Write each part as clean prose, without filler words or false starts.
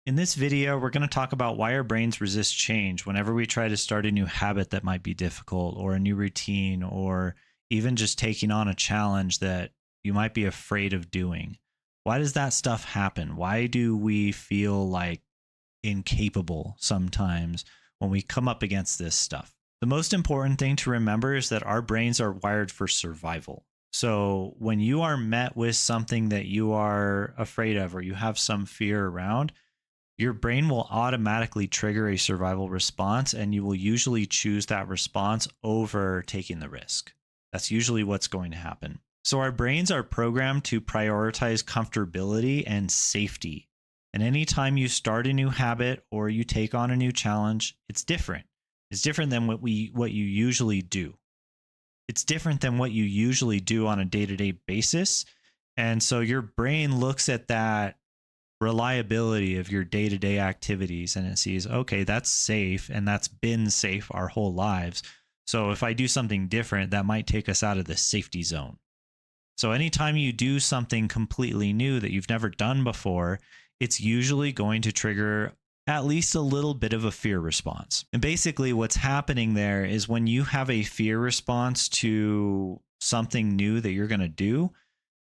In this video, we're going to talk about why our brains resist change whenever we try to start a new habit that might be difficult, or a new routine, or even just taking on a challenge that you might be afraid of doing. Why does that stuff happen? Why do we feel like incapable sometimes when we come up against this stuff? The most important thing to remember is that our brains are wired for survival. So when you are met with something that you are afraid of or you have some fear around, your brain will automatically trigger a survival response, and you will usually choose that response over taking the risk. That's usually what's going to happen. So our brains are programmed to prioritize comfortability and safety. And anytime you start a new habit or you take on a new challenge, it's different. It's different than what you usually do. It's different than what you usually do on a day-to-day basis. And so your brain looks at that reliability of your day-to-day activities and it sees, okay, that's safe, and that's been safe our whole lives. So if I do something different, that might take us out of the safety zone. So anytime you do something completely new that you've never done before, it's usually going to trigger at least a little bit of a fear response. And basically what's happening there is when you have a fear response to something new that you're going to do,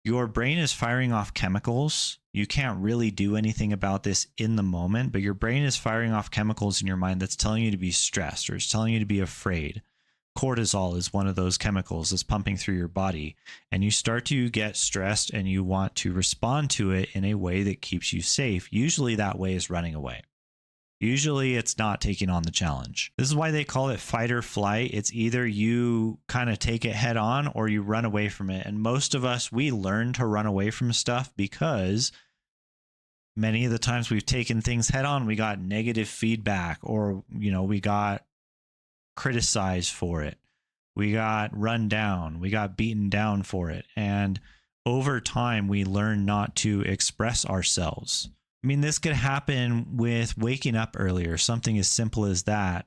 your brain is firing off chemicals. You can't really do anything about this in the moment, but your brain is firing off chemicals in your mind that's telling you to be stressed, or it's telling you to be afraid. Cortisol is one of those chemicals that's pumping through your body, and you start to get stressed and you want to respond to it in a way that keeps you safe. Usually that way is running away. Usually it's not taking on the challenge. This is why they call it fight or flight. It's either you kind of take it head on or you run away from it. And most of us, we learn to run away from stuff because many of the times we've taken things head on, we got negative feedback, or, we got criticized for it. We got run down. We got beaten down for it. And over time, we learn not to express ourselves. I mean, this could happen with waking up earlier, something as simple as that.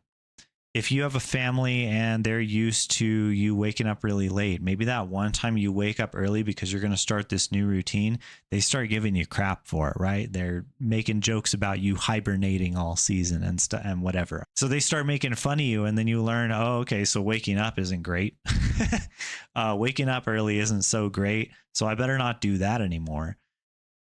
If you have a family and they're used to you waking up really late, maybe that one time you wake up early because you're going to start this new routine, they start giving you crap for it, right? They're making jokes about you hibernating all season and stuff and whatever. So they start making fun of you, and then you learn, oh, okay, so waking up isn't great. Waking up early isn't so great, so I better not do that anymore.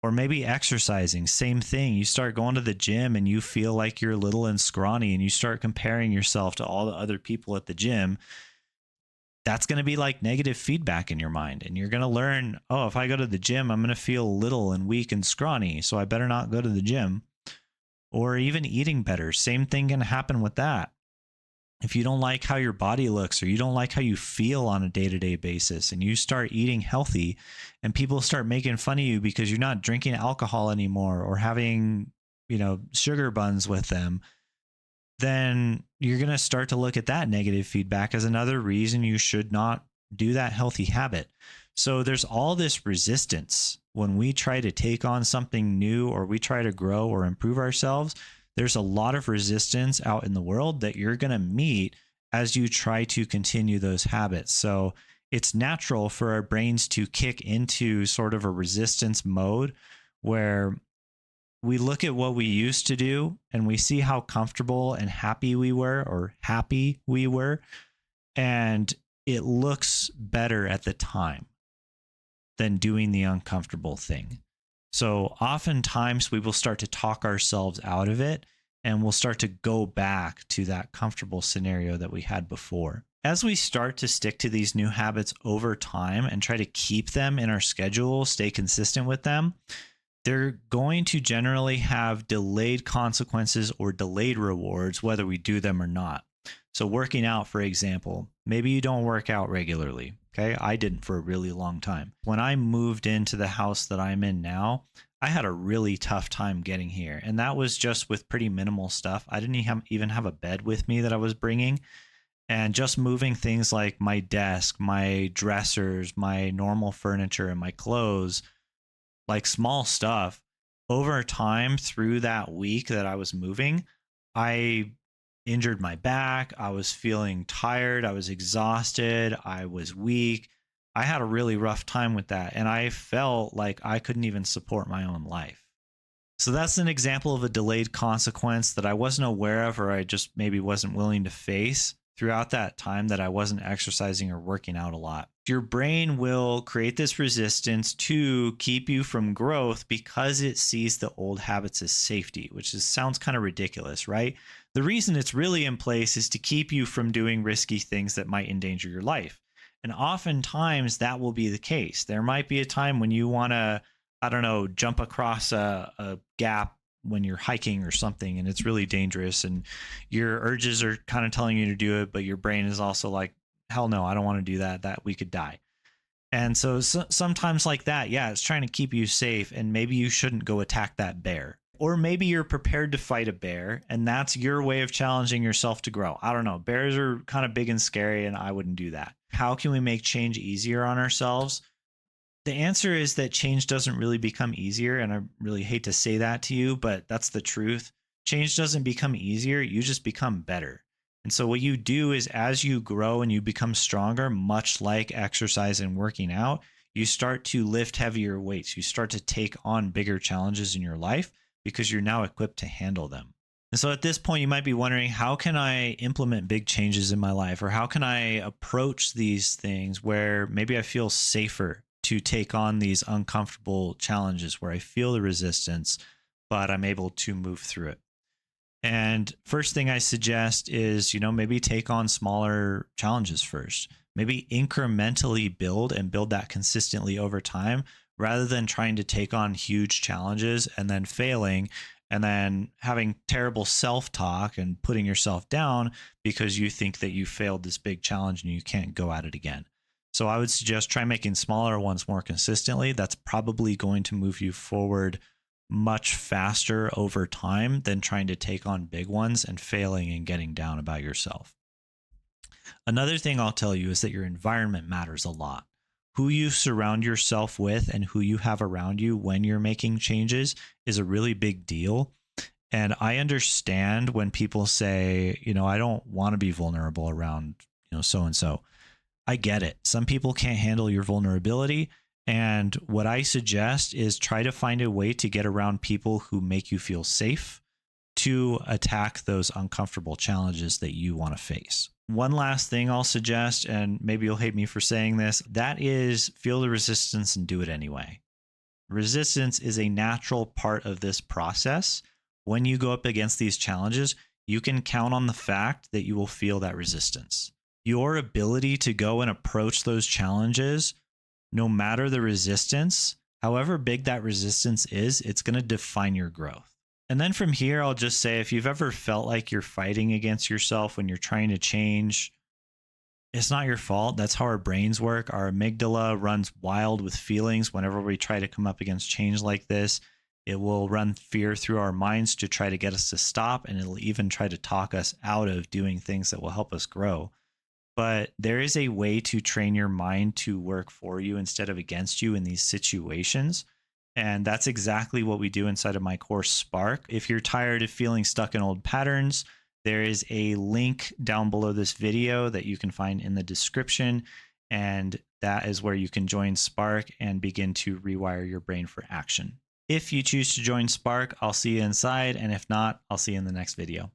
Or maybe exercising, same thing. You start going to the gym and you feel like you're little and scrawny, and you start comparing yourself to all the other people at the gym. That's going to be like negative feedback in your mind. And you're going to learn, oh, if I go to the gym, I'm going to feel little and weak and scrawny, so I better not go to the gym. Or even eating better. Same thing can happen with that. If you don't like how your body looks, or you don't like how you feel on a day-to-day basis, and you start eating healthy and people start making fun of you because you're not drinking alcohol anymore or having, sugar buns with them, then you're going to start to look at that negative feedback as another reason you should not do that healthy habit. So there's all this resistance when we try to take on something new, or we try to grow or improve ourselves. There's a lot of resistance out in the world that you're going to meet as you try to continue those habits. So it's natural for our brains to kick into sort of a resistance mode where we look at what we used to do and we see how comfortable and happy we were, and it looks better at the time than doing the uncomfortable thing. So oftentimes we will start to talk ourselves out of it, and we'll start to go back to that comfortable scenario that we had before. As we start to stick to these new habits over time and try to keep them in our schedule, stay consistent with them, they're going to generally have delayed consequences or delayed rewards, whether we do them or not. So working out, for example, maybe you don't work out regularly. Okay, I didn't for a really long time. When I moved into the house that I'm in now, I had a really tough time getting here. And that was just with pretty minimal stuff. I didn't even have a bed with me that I was bringing. And just moving things like my desk, my dressers, my normal furniture, and my clothes, like small stuff, over time through that week that I was moving, I injured my back. I was feeling tired. I was exhausted. I was weak. I had a really rough time with that. And I felt like I couldn't even support my own life. So that's an example of a delayed consequence that I wasn't aware of, or I just maybe wasn't willing to face throughout that time that I wasn't exercising or working out a lot. Your brain will create this resistance to keep you from growth because it sees the old habits as safety, which sounds kind of ridiculous, right? The reason it's really in place is to keep you from doing risky things that might endanger your life. And oftentimes that will be the case. There might be a time when you want to, I don't know, jump across a gap when you're hiking or something, and it's really dangerous. And your urges are kind of telling you to do it, but your brain is also like, hell no, I don't want to do that. That we could die. And so sometimes like that, yeah, it's trying to keep you safe. And maybe you shouldn't go attack that bear. Or maybe you're prepared to fight a bear and that's your way of challenging yourself to grow. I don't know. Bears are kind of big and scary, and I wouldn't do that. How can we make change easier on ourselves? The answer is that change doesn't really become easier. And I really hate to say that to you, but that's the truth. Change doesn't become easier. You just become better. And so what you do is as you grow and you become stronger, much like exercise and working out, you start to lift heavier weights. You start to take on bigger challenges in your life because you're now equipped to handle them. And so at this point, you might be wondering, how can I implement big changes in my life? Or how can I approach these things where maybe I feel safer to take on these uncomfortable challenges where I feel the resistance, but I'm able to move through it? And first thing I suggest is, maybe take on smaller challenges first. Maybe incrementally build and build that consistently over time rather than trying to take on huge challenges and then failing and then having terrible self-talk and putting yourself down because you think that you failed this big challenge and you can't go at it again. So I would suggest try making smaller ones more consistently. That's probably going to move you forward much faster over time than trying to take on big ones and failing and getting down about yourself. Another thing I'll tell you is that your environment matters a lot. Who you surround yourself with and who you have around you when you're making changes is a really big deal. And I understand when people say, I don't want to be vulnerable around, so and so. I get it. Some people can't handle your vulnerability. And what I suggest is try to find a way to get around people who make you feel safe to attack those uncomfortable challenges that you want to face. One last thing I'll suggest, and maybe you'll hate me for saying this, that is feel the resistance and do it anyway. Resistance is a natural part of this process. When you go up against these challenges, you can count on the fact that you will feel that resistance. Your ability to go and approach those challenges, no matter the resistance, however big that resistance is, it's going to define your growth. And then from here, I'll just say, if you've ever felt like you're fighting against yourself when you're trying to change, it's not your fault. That's how our brains work. Our amygdala runs wild with feelings whenever we try to come up against change like this. It will run fear through our minds to try to get us to stop, and it'll even try to talk us out of doing things that will help us grow. But there is a way to train your mind to work for you instead of against you in these situations. And that's exactly what we do inside of my course, Spark. If you're tired of feeling stuck in old patterns, there is a link down below this video that you can find in the description. And that is where you can join Spark and begin to rewire your brain for action. If you choose to join Spark, I'll see you inside. And if not, I'll see you in the next video.